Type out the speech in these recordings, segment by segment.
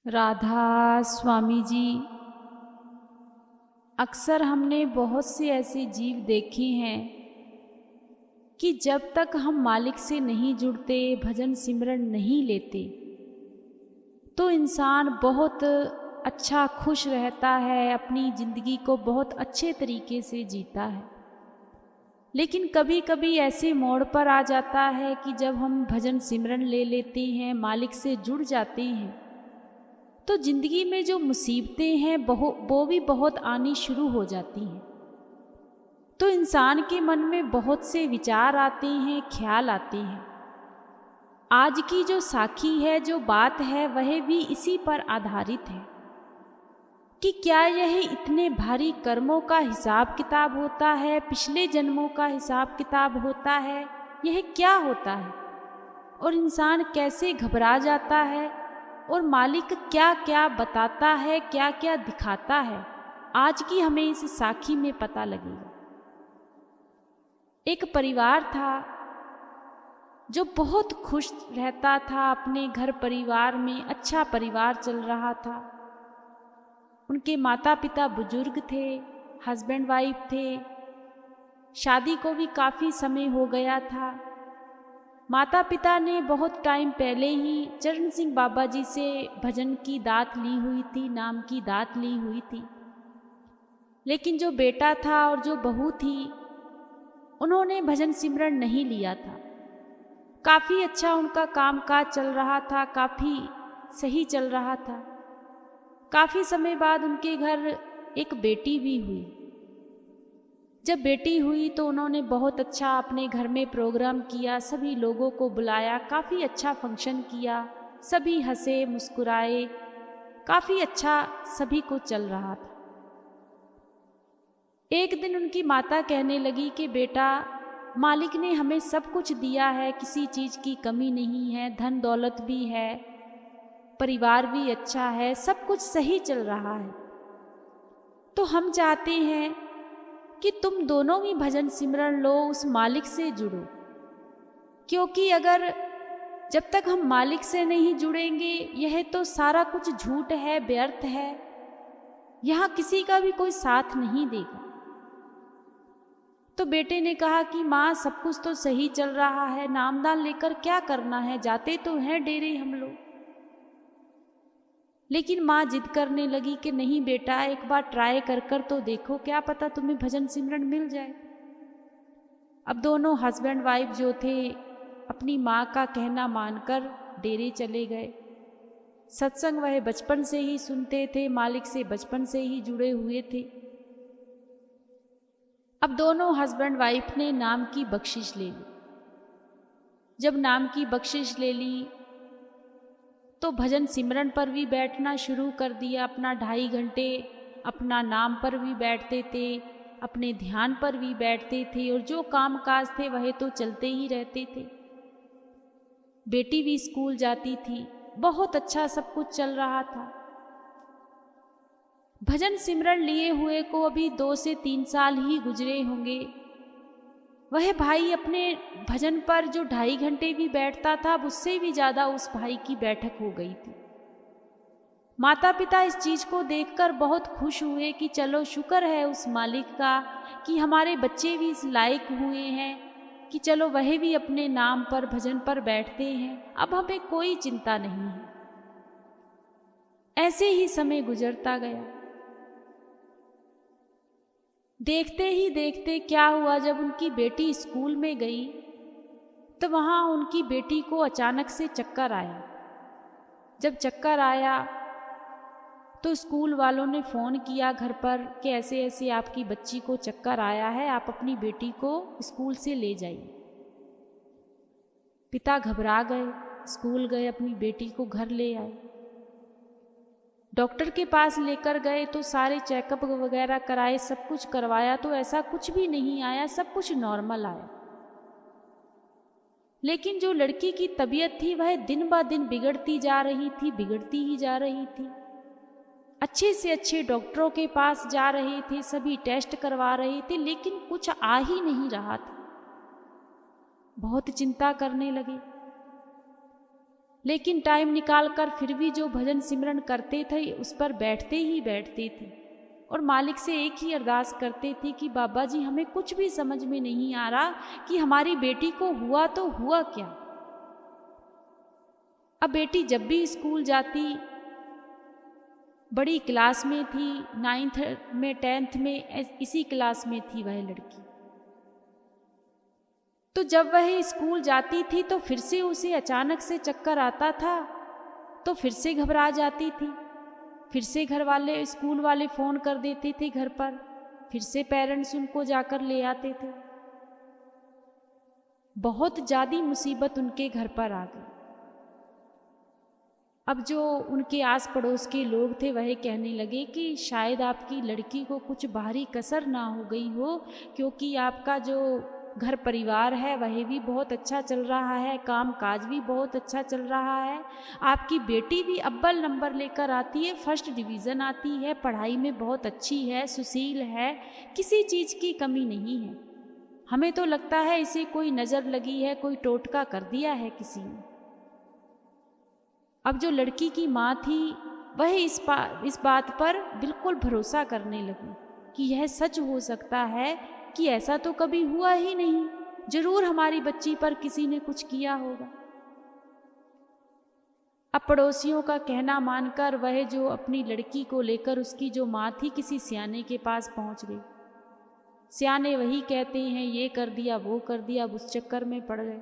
राधा स्वामी जी। अक्सर हमने बहुत से ऐसे जीव देखे हैं कि जब तक हम मालिक से नहीं जुड़ते, भजन सिमरन नहीं लेते, तो इंसान बहुत अच्छा खुश रहता है, अपनी ज़िंदगी को बहुत अच्छे तरीके से जीता है। लेकिन कभी कभी ऐसे मोड़ पर आ जाता है कि जब हम भजन सिमरन ले लेते हैं, मालिक से जुड़ जाते हैं, तो ज़िंदगी में जो मुसीबतें हैं वो भी बहुत आनी शुरू हो जाती हैं। तो इंसान के मन में बहुत से विचार आते हैं, ख्याल आते हैं। आज की जो साखी है, जो बात है, वह भी इसी पर आधारित है कि क्या यह इतने भारी कर्मों का हिसाब किताब होता है, पिछले जन्मों का हिसाब किताब होता है, यह क्या होता है और इंसान कैसे घबरा जाता है और मालिक क्या क्या बताता है, क्या क्या दिखाता है, आज की हमें इस साखी में पता लगेगा। एक परिवार था जो बहुत खुश रहता था, अपने घर परिवार में अच्छा परिवार चल रहा था। उनके माता पिता बुजुर्ग थे, हस्बैंड वाइफ थे, शादी को भी काफ़ी समय हो गया था। माता पिता ने बहुत टाइम पहले ही चरण सिंह बाबा जी से भजन की दात ली हुई थी, नाम की दात ली हुई थी। लेकिन जो बेटा था और जो बहू थी, उन्होंने भजन सिमरन नहीं लिया था। काफ़ी अच्छा उनका कामकाज चल रहा था, काफ़ी सही चल रहा था। काफ़ी समय बाद उनके घर एक बेटी भी हुई। जब बेटी हुई तो उन्होंने बहुत अच्छा अपने घर में प्रोग्राम किया, सभी लोगों को बुलाया, काफ़ी अच्छा फंक्शन किया, सभी हंसे मुस्कुराए, काफ़ी अच्छा सभी को चल रहा था। एक दिन उनकी माता कहने लगी कि बेटा, मालिक ने हमें सब कुछ दिया है, किसी चीज़ की कमी नहीं है, धन दौलत भी है, परिवार भी अच्छा है, सब कुछ सही चल रहा है। तो हम चाहते हैं कि तुम दोनों ही भजन सिमरन लो, उस मालिक से जुड़ो। क्योंकि अगर जब तक हम मालिक से नहीं जुड़ेंगे, यह तो सारा कुछ झूठ है, व्यर्थ है, यहाँ किसी का भी कोई साथ नहीं देगा। तो बेटे ने कहा कि माँ, सब कुछ तो सही चल रहा है, नामदान लेकर क्या करना है, जाते तो हैं डेरे हम लोग। लेकिन माँ जिद करने लगी कि नहीं बेटा, एक बार ट्राई कर तो देखो, क्या पता तुम्हें भजन सिमरन मिल जाए। अब दोनों हस्बैंड वाइफ जो थे, अपनी माँ का कहना मानकर डेरे चले गए। सत्संग वह बचपन से ही सुनते थे, मालिक से बचपन से ही जुड़े हुए थे। अब दोनों हस्बैंड वाइफ ने नाम की बख्शिश ले ली। जब नाम की बख्शिश ले ली तो भजन सिमरन पर भी बैठना शुरू कर दिया। अपना 2.5 घंटे अपना नाम पर भी बैठते थे, अपने ध्यान पर भी बैठते थे, और जो काम काज थे वह तो चलते ही रहते थे। बेटी भी स्कूल जाती थी, बहुत अच्छा सब कुछ चल रहा था। भजन सिमरन लिए हुए को अभी 2 से 3 साल ही गुजरे होंगे। वह भाई अपने भजन पर जो 2.5 घंटे भी बैठता था, उससे भी ज़्यादा उस भाई की बैठक हो गई थी। माता पिता इस चीज़ को देखकर बहुत खुश हुए कि चलो शुक्र है उस मालिक का कि हमारे बच्चे भी इस लायक हुए हैं कि चलो वह भी अपने नाम पर भजन पर बैठते हैं, अब हमें कोई चिंता नहीं है। ऐसे ही समय गुजरता गया। देखते ही देखते क्या हुआ, जब उनकी बेटी स्कूल में गई तो वहाँ उनकी बेटी को अचानक से चक्कर आया। जब चक्कर आया तो स्कूल वालों ने फ़ोन किया घर पर कि ऐसे ऐसे आपकी बच्ची को चक्कर आया है, आप अपनी बेटी को स्कूल से ले जाइए। पिता घबरा गए, स्कूल गए, अपनी बेटी को घर ले आए। डॉक्टर के पास लेकर गए तो सारे चेकअप वगैरह कराए, सब कुछ करवाया तो ऐसा कुछ भी नहीं आया, सब कुछ नॉर्मल आया। लेकिन जो लड़की की तबीयत थी वह दिन ब दिन बिगड़ती जा रही थी, बिगड़ती ही जा रही थी। अच्छे से अच्छे डॉक्टरों के पास जा रहे थे, सभी टेस्ट करवा रहे थे, लेकिन कुछ आ ही नहीं रहा था। बहुत चिंता करने लगे। लेकिन टाइम निकाल कर फिर भी जो भजन सिमरन करते थे उस पर बैठते ही बैठते थे और मालिक से एक ही अरदास करते थे कि बाबा जी हमें कुछ भी समझ में नहीं आ रहा कि हमारी बेटी को हुआ तो हुआ क्या। अब बेटी जब भी स्कूल जाती, बड़ी क्लास में थी, 9th में 10th में इसी क्लास में थी वह लड़की, तो जब वह स्कूल जाती थी तो फिर से उसे अचानक से चक्कर आता था तो फिर से घबरा जाती थी, फिर से घर वाले स्कूल वाले फ़ोन कर देते थे घर पर, फिर से पेरेंट्स उनको जाकर ले आते थे। बहुत ज़्यादा मुसीबत उनके घर पर आ गई। अब जो उनके आस पड़ोस के लोग थे वह कहने लगे कि शायद आपकी लड़की को कुछ बाहरी कसर ना हो गई हो, क्योंकि आपका जो घर परिवार है वह भी बहुत अच्छा चल रहा है, काम काज भी बहुत अच्छा चल रहा है, आपकी बेटी भी अव्वल नंबर लेकर आती है, फर्स्ट डिवीज़न आती है, पढ़ाई में बहुत अच्छी है, सुशील है, किसी चीज़ की कमी नहीं है। हमें तो लगता है इसे कोई नज़र लगी है, कोई टोटका कर दिया है किसी ने। अब जो लड़की की माँ थी वह इस बात पर बिल्कुल भरोसा करने लगी कि यह सच हो सकता है कि ऐसा तो कभी हुआ ही नहीं, जरूर हमारी बच्ची पर किसी ने कुछ किया होगा। अब पड़ोसियों का कहना मानकर वह जो अपनी लड़की को लेकर उसकी जो माँ थी किसी सियाने के पास पहुंच गई। सियाने वही कहते हैं ये कर दिया वो कर दिया, अब उस चक्कर में पड़ गए।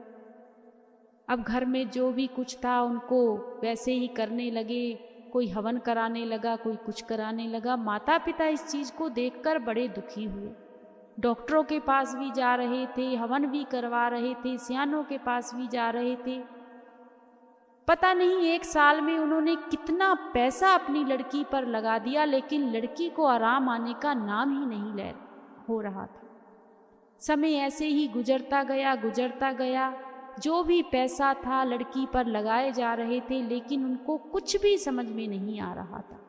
अब घर में जो भी कुछ था उनको वैसे ही करने लगे, कोई हवन कराने लगा, कोई कुछ कराने लगा। माता पिता इस चीज़ को देखकर बड़े दुखी हुए, डॉक्टरों के पास भी जा रहे थे, हवन भी करवा रहे थे, सियानों के पास भी जा रहे थे। पता नहीं 1 साल में उन्होंने कितना पैसा अपनी लड़की पर लगा दिया, लेकिन लड़की को आराम आने का नाम ही नहीं ले हो रहा था। समय ऐसे ही गुजरता गया, जो भी पैसा था लड़की पर लगाए जा रहे थे, लेकिन उनको कुछ भी समझ में नहीं आ रहा था।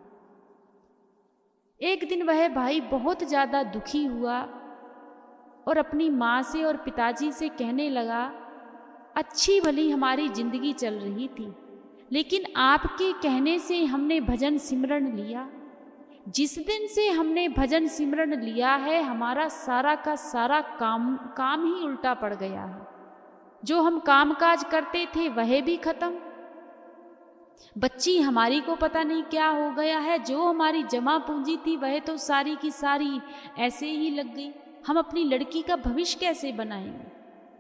एक दिन वह भाई बहुत ज़्यादा दुखी हुआ और अपनी माँ से और पिताजी से कहने लगा, अच्छी भली हमारी जिंदगी चल रही थी, लेकिन आपके कहने से हमने भजन सिमरन लिया। जिस दिन से हमने भजन सिमरन लिया है हमारा सारा का सारा काम ही उल्टा पड़ गया है। जो हम कामकाज करते थे वह भी खत्म, बच्ची हमारी को पता नहीं क्या हो गया है, जो हमारी जमा पूंजी थी वह तो सारी की सारी ऐसे ही लग गई। हम अपनी लड़की का भविष्य कैसे बनाएंगे?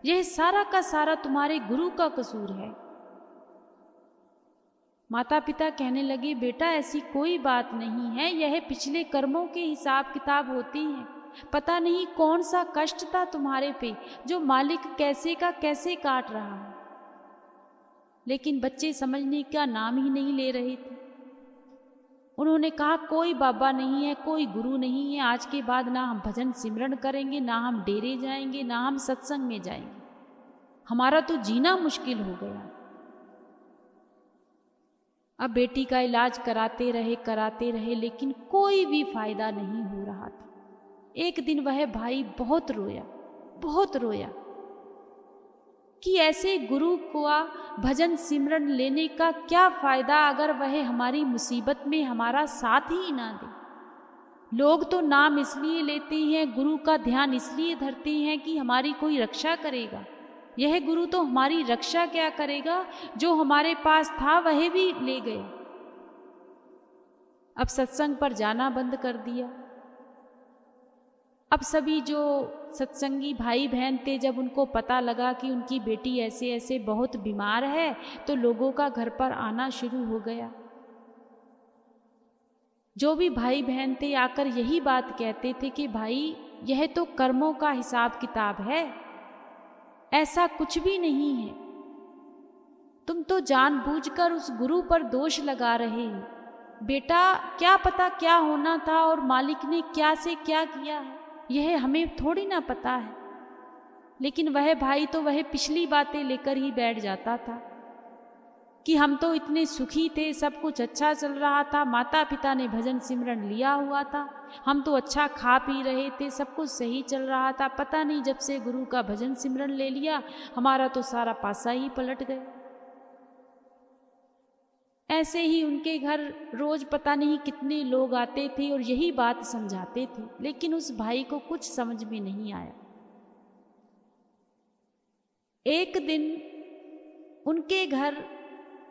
यह सारा का सारा तुम्हारे गुरु का कसूर है। माता पिता कहने लगे, बेटा ऐसी कोई बात नहीं है, यह पिछले कर्मों के हिसाब किताब होती हैं। पता नहीं कौन सा कष्ट था तुम्हारे पे जो मालिक कैसे का कैसे काट रहा है। लेकिन बच्चे समझने का नाम ही नहीं ले रहे थे। उन्होंने कहा, कोई बाबा नहीं है, कोई गुरु नहीं है, आज के बाद ना हम भजन सिमरन करेंगे, ना हम डेरे जाएंगे, ना हम सत्संग में जाएंगे, हमारा तो जीना मुश्किल हो गया। अब बेटी का इलाज कराते रहे लेकिन कोई भी फायदा नहीं हो रहा था। एक दिन वह भाई बहुत रोया कि ऐसे गुरु को भजन सिमरन लेने का क्या फायदा अगर वह हमारी मुसीबत में हमारा साथ ही ना दे। लोग तो नाम इसलिए लेते हैं, गुरु का ध्यान इसलिए धरते हैं कि हमारी कोई रक्षा करेगा। यह गुरु तो हमारी रक्षा क्या करेगा, जो हमारे पास था वह भी ले गए। अब सत्संग पर जाना बंद कर दिया। अब सभी जो सत्संगी भाई बहन थे, जब उनको पता लगा कि उनकी बेटी ऐसे ऐसे बहुत बीमार है, तो लोगों का घर पर आना शुरू हो गया। जो भी भाई बहन थे आकर यही बात कहते थे कि भाई यह तो कर्मों का हिसाब किताब है, ऐसा कुछ भी नहीं है। तुम तो जानबूझकर उस गुरु पर दोष लगा रहे हो। बेटा क्या पता क्या होना था और मालिक ने क्या से क्या किया है, यह हमें थोड़ी ना पता है। लेकिन वह भाई तो वह पिछली बातें लेकर ही बैठ जाता था कि हम तो इतने सुखी थे, सब कुछ अच्छा चल रहा था, माता पिता ने भजन सिमरन लिया हुआ था, हम तो अच्छा खा पी रहे थे, सब कुछ सही चल रहा था। पता नहीं जब से गुरु का भजन सिमरन ले लिया हमारा तो सारा पासा ही पलट गया। ऐसे ही उनके घर रोज पता नहीं कितने लोग आते थे और यही बात समझाते थे, लेकिन उस भाई को कुछ समझ में नहीं आया। एक दिन उनके घर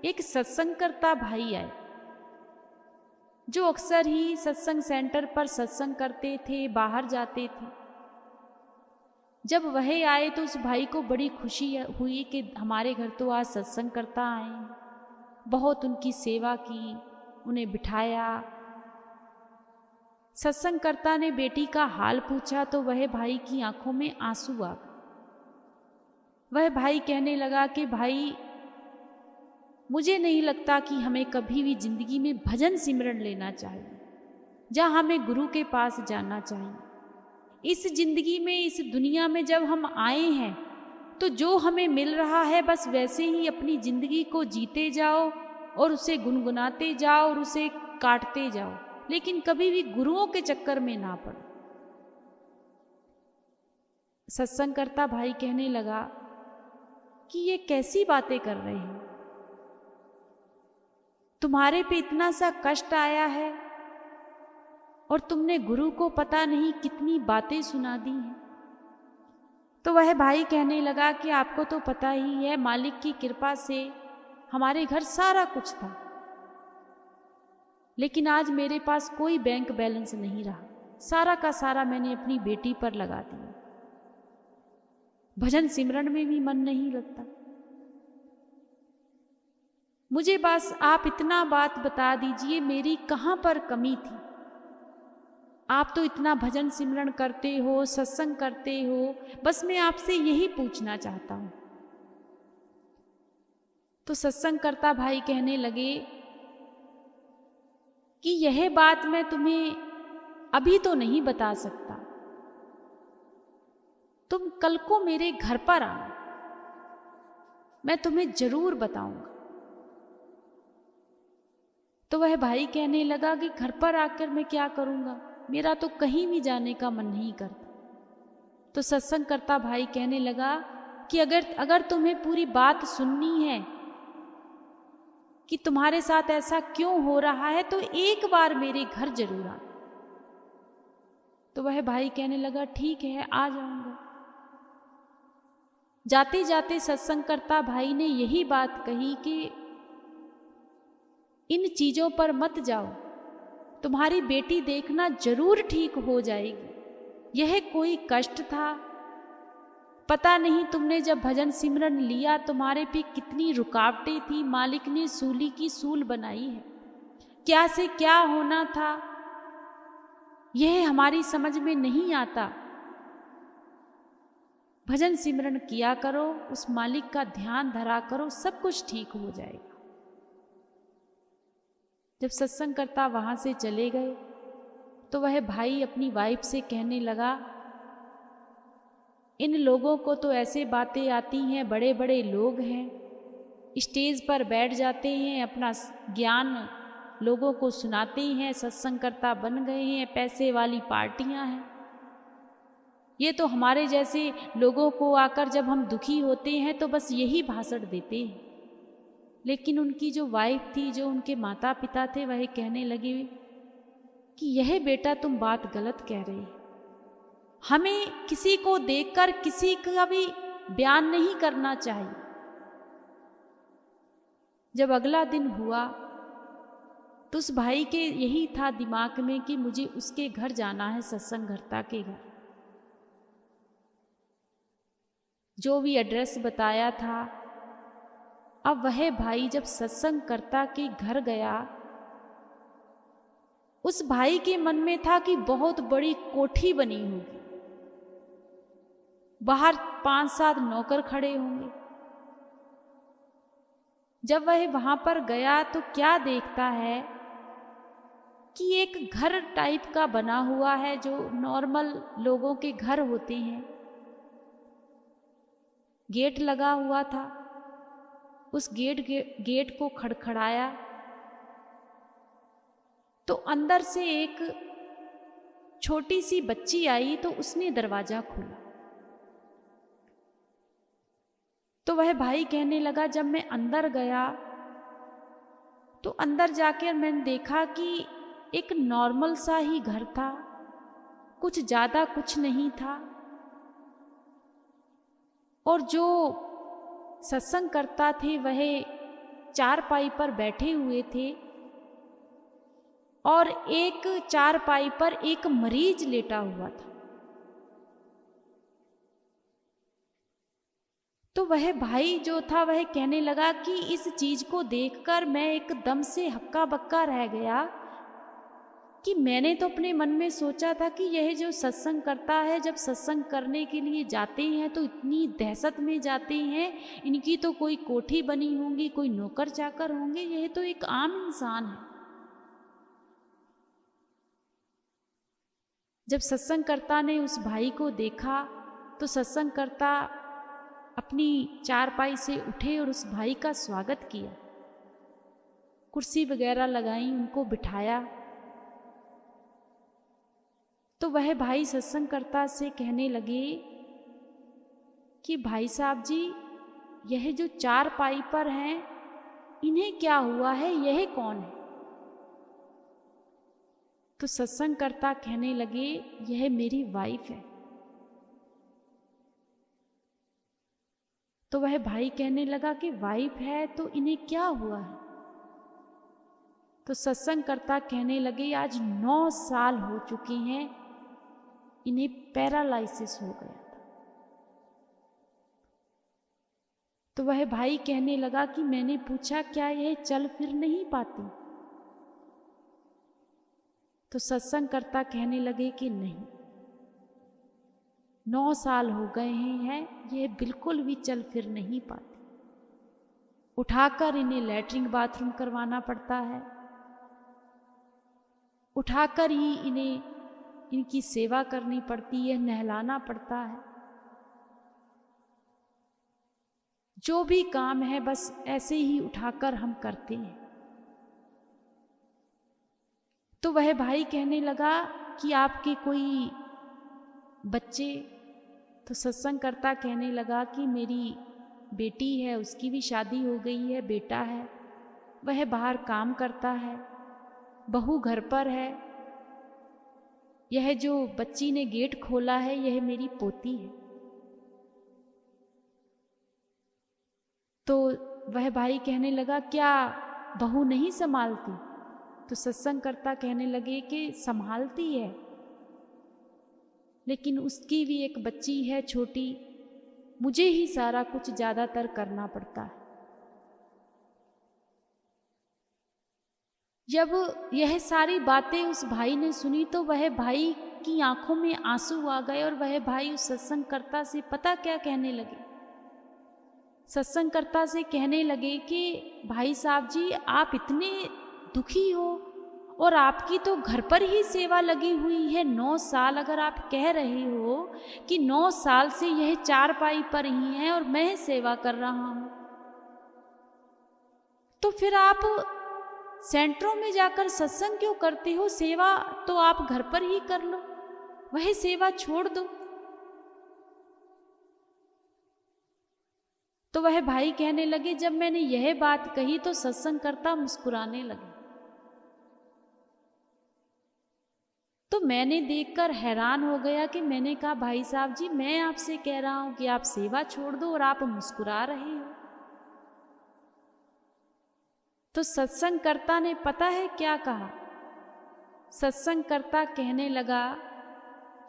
एक सत्संगकर्ता भाई आए, जो अक्सर ही सत्संग सेंटर पर सत्संग करते थे, बाहर जाते थे। जब वह आए तो उस भाई को बड़ी खुशी हुई कि हमारे घर तो आज सत्संगकर्ता आए। बहुत उनकी सेवा की, उन्हें बिठाया। सत्संगकर्ता ने बेटी का हाल पूछा तो वह भाई की आंखों में आंसू आ गए। वह भाई कहने लगा कि भाई, मुझे नहीं लगता कि हमें कभी भी जिंदगी में भजन सिमरन लेना चाहिए, जहाँ हमें गुरु के पास जाना चाहिए। इस जिंदगी में, इस दुनिया में जब हम आए हैं तो जो हमें मिल रहा है बस वैसे ही अपनी जिंदगी को जीते जाओ और उसे गुनगुनाते जाओ और उसे काटते जाओ, लेकिन कभी भी गुरुओं के चक्कर में ना पड़ो। सत्संगकर्ता भाई कहने लगा कि ये कैसी बातें कर रहे हैं, तुम्हारे पे इतना सा कष्ट आया है और तुमने गुरु को पता नहीं कितनी बातें सुना दी हैं। तो वह भाई कहने लगा कि आपको तो पता ही है, मालिक की कृपा से हमारे घर सारा कुछ था, लेकिन आज मेरे पास कोई बैंक बैलेंस नहीं रहा। सारा का सारा मैंने अपनी बेटी पर लगा दिया। भजन सिमरन में भी मन नहीं लगता। मुझे बस आप इतना बात बता दीजिए, मेरी कहाँ पर कमी थी। आप तो इतना भजन सिमरन करते हो, सत्संग करते हो, बस मैं आपसे यही पूछना चाहता हूं। तो सत्संगकर्ता भाई कहने लगे कि यह बात मैं तुम्हें अभी तो नहीं बता सकता, तुम कल को मेरे घर पर आना, मैं तुम्हें जरूर बताऊंगा। तो वह भाई कहने लगा कि घर पर आकर मैं क्या करूंगा, मेरा तो कहीं भी जाने का मन नहीं करता। तो सत्संगकर्ता भाई कहने लगा कि अगर तुम्हें पूरी बात सुननी है कि तुम्हारे साथ ऐसा क्यों हो रहा है, तो एक बार मेरे घर जरूर आना। तो वह भाई कहने लगा ठीक है, आ जाऊंगा। जाते जाते सत्संगकर्ता भाई ने यही बात कही कि इन चीजों पर मत जाओ, तुम्हारी बेटी देखना जरूर ठीक हो जाएगी। यह कोई कष्ट था, पता नहीं तुमने जब भजन सिमरन लिया तुम्हारे पे कितनी रुकावटें थी, मालिक ने सूली की सूल बनाई है। क्या से क्या होना था यह हमारी समझ में नहीं आता। भजन सिमरन किया करो, उस मालिक का ध्यान धरा करो, सब कुछ ठीक हो जाएगा। जब सत्संगकर्ता वहां से चले गए तो वह भाई अपनी वाइफ से कहने लगा, इन लोगों को तो ऐसे बातें आती हैं, बड़े बड़े लोग हैं, स्टेज पर बैठ जाते हैं, अपना ज्ञान लोगों को सुनाते हैं, सत्संगकर्ता बन गए हैं, पैसे वाली पार्टियां हैं। ये तो हमारे जैसे लोगों को आकर जब हम दुखी होते हैं तो बस यही भाषण देते हैं। लेकिन उनकी जो वाइफ थी, जो उनके माता पिता थे, वह कहने लगे कि यह बेटा तुम बात गलत कह रहे, हमें किसी को देखकर किसी का भी बयान नहीं करना चाहिए। जब अगला दिन हुआ तो उस भाई के यही था दिमाग में कि मुझे उसके घर जाना है, सत्संगकर्ता के घर। जो भी एड्रेस बताया था, अब वह भाई जब सत्संगकर्ता के घर गया, उस भाई के मन में था कि बहुत बड़ी कोठी बनी होगी, बाहर 5-7 नौकर खड़े होंगे। जब वह वहां पर गया तो क्या देखता है कि एक घर टाइप का बना हुआ है, जो नॉर्मल लोगों के घर होते हैं। गेट लगा हुआ था, उस गेट को खड़खड़ाया तो अंदर से एक छोटी सी बच्ची आई, तो उसने दरवाजा खोला। तो वह भाई कहने लगा, जब मैं अंदर गया तो अंदर जाकर मैंने देखा कि एक नॉर्मल सा ही घर था, कुछ ज़्यादा कुछ नहीं था। और जो सत्संग करता थे वह चारपाई पर बैठे हुए थे और एक चारपाई पर एक मरीज लेटा हुआ था। तो वह भाई जो था वह कहने लगा कि इस चीज को देखकर मैं एकदम से हक्का बक्का रह गया कि मैंने तो अपने मन में सोचा था कि यह जो सत्संग करता है, जब सत्संग करने के लिए जाते हैं तो इतनी दहशत में जाते हैं, इनकी तो कोई कोठी बनी होंगी, कोई नौकर चाकर होंगे, यह तो एक आम इंसान है। जब सत्संगकर्ता ने उस भाई को देखा तो सत्संगकर्ता अपनी चारपाई से उठे और उस भाई का स्वागत किया, कुर्सी वगैरह लगाई, उनको बिठाया। तो वह भाई सत्संगकर्ता से कहने लगे कि भाई साहब जी, यह जो चारपाई पर हैं इन्हें क्या हुआ है, यह कौन है? तो सत्संगकर्ता कहने लगे यह मेरी वाइफ है। तो वह भाई कहने लगा कि वाइफ है तो इन्हें क्या हुआ है? तो सत्संगकर्ता कहने लगे आज 9 साल हो चुके हैं, इन्हें पैरालाइसिस हो गया था। तो वह भाई कहने लगा कि मैंने पूछा क्या यह चल फिर नहीं पाती? तो सत्संगकर्ता कहने लगे कि नहीं, 9 साल हो गए हैं, यह बिल्कुल भी चल फिर नहीं पाती। उठाकर इन्हें लैट्रिन बाथरूम करवाना पड़ता है, उठाकर ही इन्हें इनकी सेवा करनी पड़ती है, नहलाना पड़ता है। जो भी काम है बस ऐसे ही उठाकर हम करते हैं। तो वह भाई कहने लगा कि आपके कोई बच्चे? तो सत्संगकर्ता कहने लगा कि मेरी बेटी है, उसकी भी शादी हो गई है, बेटा है, वह बाहर काम करता है, बहू घर पर है, यह जो बच्ची ने गेट खोला है यह मेरी पोती है। तो वह भाई कहने लगा क्या बहू नहीं संभालती? तो सत्संगकर्ता कहने लगे कि संभालती है, लेकिन उसकी भी एक बच्ची है छोटी, मुझे ही सारा कुछ ज़्यादातर करना पड़ता है। जब यह सारी बातें उस भाई ने सुनी तो वह भाई की आंखों में आंसू आ गए और वह भाई उस सत्संगकर्ता से पता क्या कहने लगे? सत्संगकर्ता से कहने लगे कि भाई साहब जी, आप इतने दुखी हो और आपकी तो घर पर ही सेवा लगी हुई है 9 साल। अगर आप कह रहे हो कि 9 साल से यह चारपाई पर ही है और मैं सेवा कर रहा हूं, तो फिर आप सेंटरों में जाकर सत्संग क्यों करते हो? सेवा तो आप घर पर ही कर लो, वह सेवा छोड़ दो। तो वह भाई कहने लगे जब मैंने यह बात कही तो सत्संगकर्ता मुस्कुराने लगे। तो मैंने देखकर हैरान हो गया कि मैंने कहा भाई साहब जी, मैं आपसे कह रहा हूं कि आप सेवा छोड़ दो और आप मुस्कुरा रहे हो। तो सत्संगकर्ता ने पता है क्या कहा? सत्संगकर्ता कहने लगा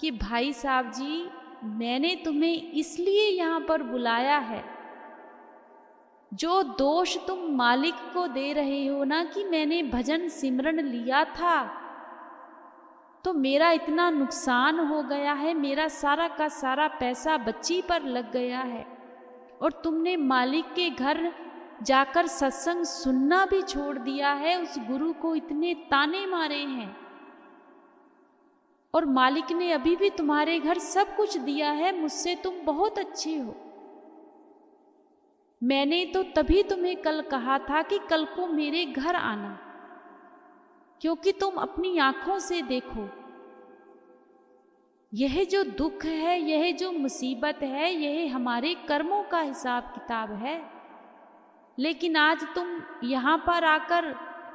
कि भाई साहब जी, मैंने तुम्हें इसलिए यहां पर बुलाया है, जो दोष तुम मालिक को दे रहे हो ना कि मैंने भजन सिमरन लिया था तो मेरा इतना नुकसान हो गया है, मेरा सारा का सारा पैसा बच्ची पर लग गया है, और तुमने मालिक के घर जाकर सत्संग सुनना भी छोड़ दिया है, उस गुरु को इतने ताने मारे हैं, और मालिक ने अभी भी तुम्हारे घर सब कुछ दिया है, मुझसे तुम बहुत अच्छे हो। मैंने तो तभी तुम्हें कल कहा था कि कल को मेरे घर आना, क्योंकि तुम अपनी आंखों से देखो, यह जो दुख है, यह जो मुसीबत है, यह हमारे कर्मों का हिसाब किताब है। लेकिन आज तुम यहाँ पर आकर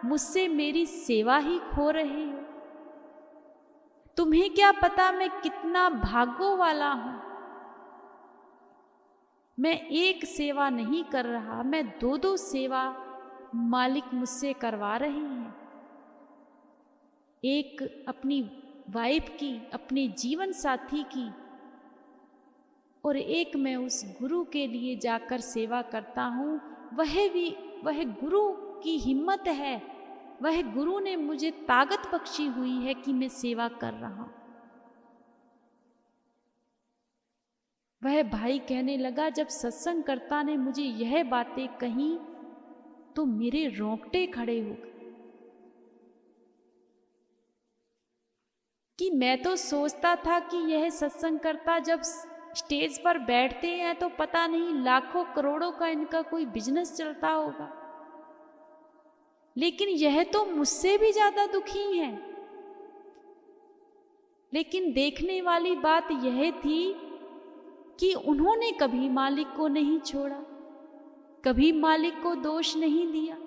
मुझसे मेरी सेवा ही खो रहे हो। तुम्हें क्या पता मैं कितना भाग्यों वाला हूं। मैं एक सेवा नहीं कर रहा, मैं दो दो सेवा मालिक मुझसे करवा रहे हैं। एक अपनी वाइफ की, अपने जीवन साथी की, और एक मैं उस गुरु के लिए जाकर सेवा करता हूँ। वह गुरु की हिम्मत है, वह गुरु ने मुझे ताकत बख्शी हुई है कि मैं सेवा कर रहा हूँ। वह भाई कहने लगा, जब सत्संगकर्ता ने मुझे यह बातें कही तो मेरे रोंगटे खड़े हो गए कि मैं तो सोचता था कि यह सत्संगकर्ता जब स्टेज पर बैठते हैं तो पता नहीं लाखों करोड़ों का इनका कोई बिजनेस चलता होगा, लेकिन यह तो मुझसे भी ज्यादा दुखी हैं। लेकिन देखने वाली बात यह थी कि उन्होंने कभी मालिक को नहीं छोड़ा, कभी मालिक को दोष नहीं दिया,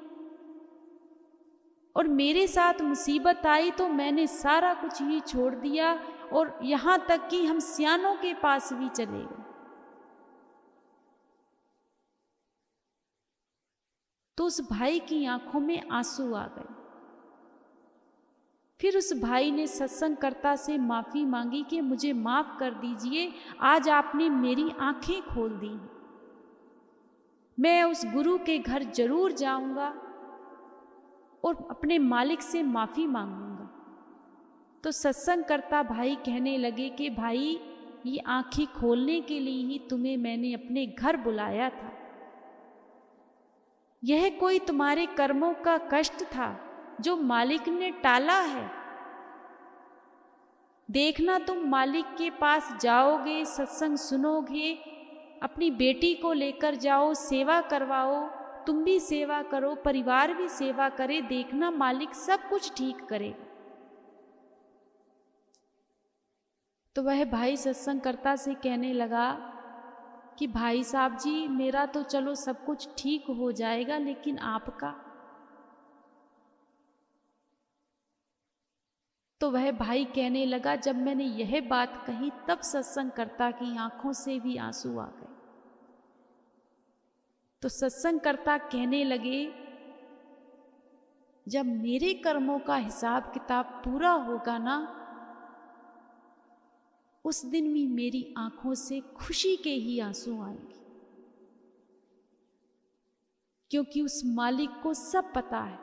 और मेरे साथ मुसीबत आई तो मैंने सारा कुछ ही छोड़ दिया, और यहां तक कि हम सियानों के पास भी चले गए। तो उस भाई की आंखों में आंसू आ गए। फिर उस भाई ने सत्संगकर्ता से माफी मांगी कि मुझे माफ कर दीजिए, आज आपने मेरी आंखें खोल दी। मैं उस गुरु के घर जरूर जाऊंगा और अपने मालिक से माफी मांगूंगा। तो सत्संगकर्ता भाई कहने लगे कि भाई, ये आंखें खोलने के लिए ही तुम्हें मैंने अपने घर बुलाया था। यह कोई तुम्हारे कर्मों का कष्ट था जो मालिक ने टाला है। देखना, तुम मालिक के पास जाओगे, सत्संग सुनोगे, अपनी बेटी को लेकर जाओ, सेवा करवाओ, तुम भी सेवा करो, परिवार भी सेवा करे, देखना मालिक सब कुछ ठीक करेगा। तो वह भाई सत्संगकर्ता से कहने लगा कि भाई साहब जी, मेरा तो चलो सब कुछ ठीक हो जाएगा, लेकिन आपका। तो वह भाई कहने लगा, जब मैंने यह बात कही तब सत्संगकर्ता की आंखों से भी आंसू आ गए। तो सत्संगकर्ता कहने लगे, जब मेरे कर्मों का हिसाब किताब पूरा होगा ना, उस दिन भी मेरी आंखों से खुशी के ही आंसू आएंगे, क्योंकि उस मालिक को सब पता है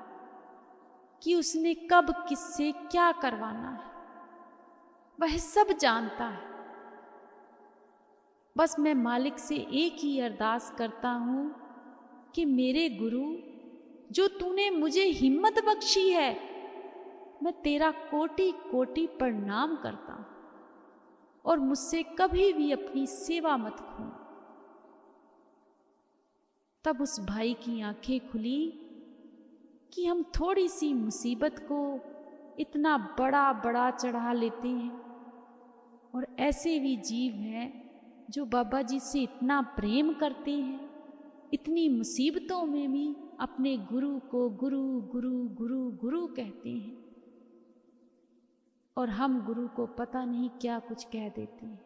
कि उसने कब किससे क्या करवाना है। वह सब जानता है। बस मैं मालिक से एक ही अरदास करता हूं कि मेरे गुरु, जो तूने मुझे हिम्मत बख्शी है, मैं तेरा कोटि कोटि प्रणाम करता हूं, और मुझसे कभी भी अपनी सेवा मत खो। तब उस भाई की आंखें खुली कि हम थोड़ी सी मुसीबत को इतना बड़ा बड़ा चढ़ा लेते हैं, और ऐसे भी जीव हैं जो बाबा जी से इतना प्रेम करते हैं, इतनी मुसीबतों में भी अपने गुरु को गुरु गुरु गुरु गुरु कहते हैं, और हम गुरु को पता नहीं क्या कुछ कह देते हैं।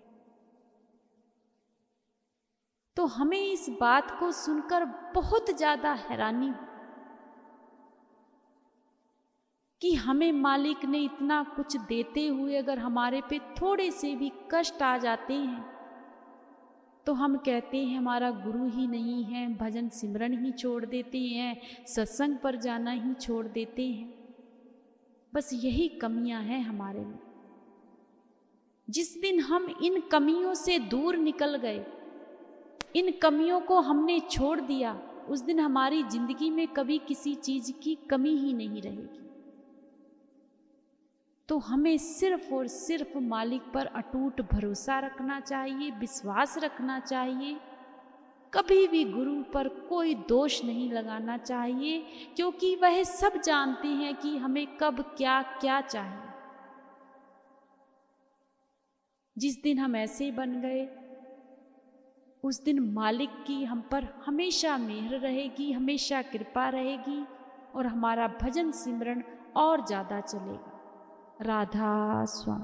तो हमें इस बात को सुनकर बहुत ज्यादा हैरानी हुई कि हमें मालिक ने इतना कुछ देते हुए अगर हमारे पे थोड़े से भी कष्ट आ जाते हैं तो हम कहते हैं हमारा गुरु ही नहीं है, भजन सिमरन ही छोड़ देते हैं, सत्संग पर जाना ही छोड़ देते हैं। बस यही कमियां हैं हमारे में। जिस दिन हम इन कमियों से दूर निकल गए, इन कमियों को हमने छोड़ दिया, उस दिन हमारी जिंदगी में कभी किसी चीज की कमी ही नहीं रहेगी। तो हमें सिर्फ और सिर्फ मालिक पर अटूट भरोसा रखना चाहिए, विश्वास रखना चाहिए। कभी भी गुरु पर कोई दोष नहीं लगाना चाहिए, क्योंकि वह सब जानते हैं कि हमें कब क्या क्या चाहिए। जिस दिन हम ऐसे बन गए, उस दिन मालिक की हम पर हमेशा मेहर रहेगी, हमेशा कृपा रहेगी, और हमारा भजन सिमरन और ज़्यादा चलेगा। राधा स्वामी।